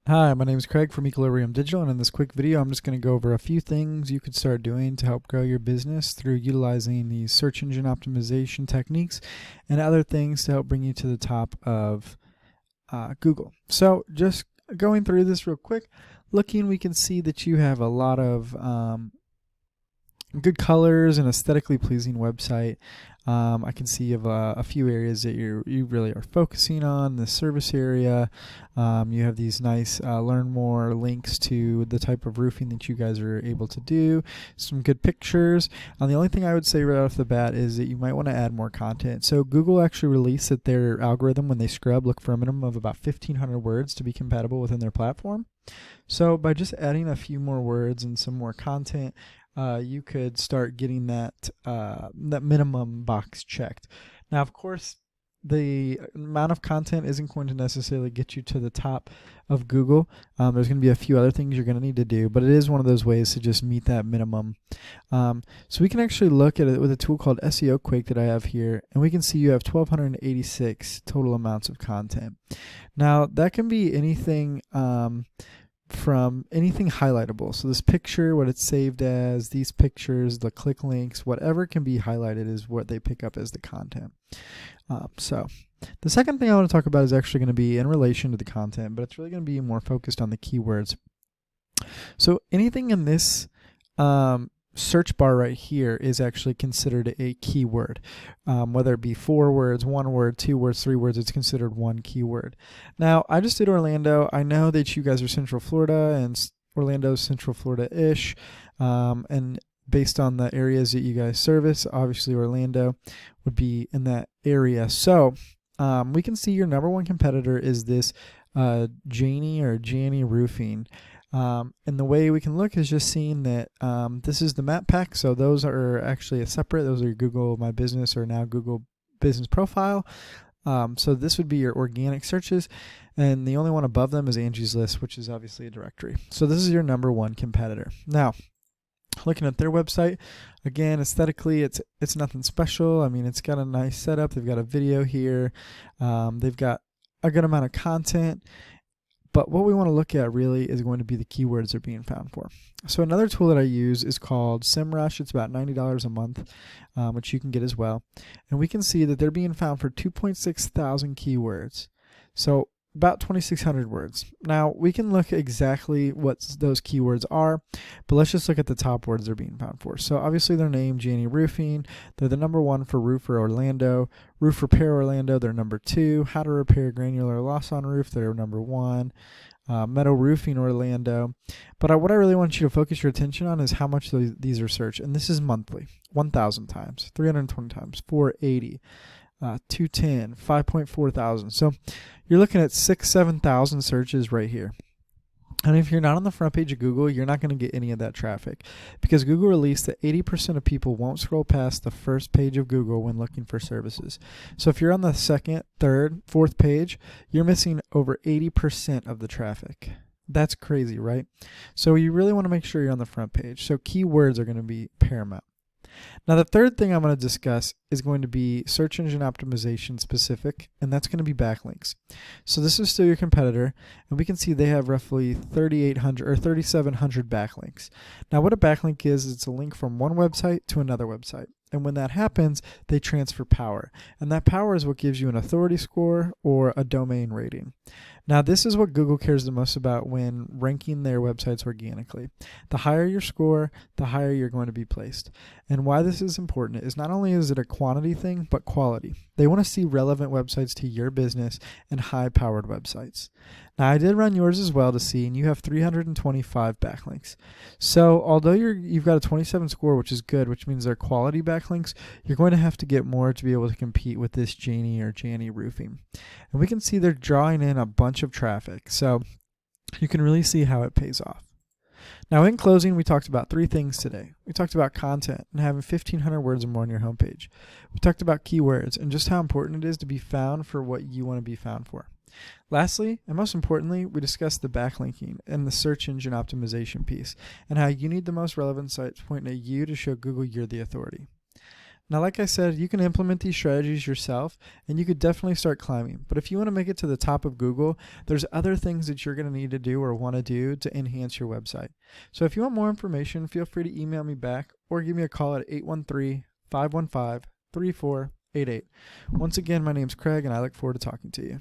Hi, my name is Craig from Equilibrium Digital, and in this quick video I'm just going to go over a few things you could start doing to help grow your business through utilizing these search engine optimization techniques and other things to help bring you to the top of Google. So just going through this real quick, we can see that you have a lot of good colors and aesthetically pleasing website. I can see you have a few areas that you really are focusing on. The service area, you have these nice learn more links to the type of roofing that you guys are able to do, some good pictures. The only thing I would say right off the bat is that you might want to add more content. So Google actually released that their algorithm, when they scrub, look for a minimum of about 1,500 words to be compatible within their platform. So by just adding a few more words and some more content, you could start getting that minimum box checked. Now, of course, the amount of content isn't going to necessarily get you to the top of Google. There's going to be a few other things you're going to need to do, but it is one of those ways to just meet that minimum. So we can actually look at it with a tool called SEO Quake that I have here, and we can see you have 1,286 total amounts of content. Now, that can be anything from anything highlightable. So this picture, what it's saved as, these pictures, the click links, whatever can be highlighted is what they pick up as the content. So the second thing I want to talk about is actually going to be in relation to the content, but it's really going to be more focused on the keywords. So anything in this search bar right here is actually considered a keyword. Whether it be 4 words, 1 word, 2 words, 3 words, it's considered one keyword. Now, I just did Orlando. I know that you guys are Central Florida, and Orlando's Central Florida-ish. And based on the areas that you guys service, obviously Orlando would be in that area. So we can see your number one competitor is this Janie Roofing. And the way we can look is just seeing that this is the map pack. So those are actually separate. Those are your Google My Business or now Google Business Profile. So this would be your organic searches. And the only one above them is Angie's List, which is obviously a directory. So this is your number one competitor. Now, looking at their website, again, aesthetically, it's nothing special. I mean, it's got a nice setup. They've got a video here. They've got a good amount of content. But what we want to look at really is going to be the keywords they're being found for. So another tool that I use is called SEMRush. It's about $90 a month, which you can get as well. And we can see that they're being found for 2.6 thousand keywords. So about 2,600 words. Now, we can look exactly what those keywords are, but let's just look at the top words they're being found for. So obviously their name, Janie Roofing, they're the number 1 for roofer Orlando. Roof repair Orlando, they're number 2. How to repair granular loss on roof, they're number 1. Metal roofing Orlando. But what I really want you to focus your attention on is how much these are searched. And this is monthly, 1,000 times, 320 times, 480. 210, 5.4 thousand. So you're looking at 6,000-7,000 searches right here. And if you're not on the front page of Google, you're not going to get any of that traffic because Google released that 80% of people won't scroll past the first page of Google when looking for services. So if you're on the second, third, fourth page, you're missing over 80% of the traffic. That's crazy, right? So you really want to make sure you're on the front page. So keywords are going to be paramount. Now, the third thing I'm going to discuss is going to be search engine optimization specific, and that's going to be backlinks. So this is still your competitor, and we can see they have roughly 3,800 or 3,700 backlinks. Now, what a backlink is, it's a link from one website to another website. And when that happens, they transfer power. And that power is what gives you an authority score or a domain rating. Now, this is what Google cares the most about when ranking their websites organically. The higher your score, the higher you're going to be placed. And why this is important is not only is it a quantity thing, but quality. They want to see relevant websites to your business and high-powered websites. Now, I did run yours as well to see, and you have 325 backlinks. So although you've got a 27 score, which is good, which means they're quality backlinks, you're going to have to get more to be able to compete with this Janie Roofing. And we can see they're drawing in a bunch of traffic. So you can really see how it pays off. Now, in closing, we talked about 3 things today. We talked about content and having 1,500 words or more on your homepage. We talked about keywords and just how important it is to be found for what you want to be found for. Lastly, and most importantly, we discussed the backlinking and the search engine optimization piece and how you need the most relevant sites pointing at you to show Google you're the authority. Now, like I said, you can implement these strategies yourself and you could definitely start climbing. But if you want to make it to the top of Google, there's other things that you're going to need to do or want to do to enhance your website. So if you want more information, feel free to email me back or give me a call at 813-515-3488. Once again, my name's Craig and I look forward to talking to you.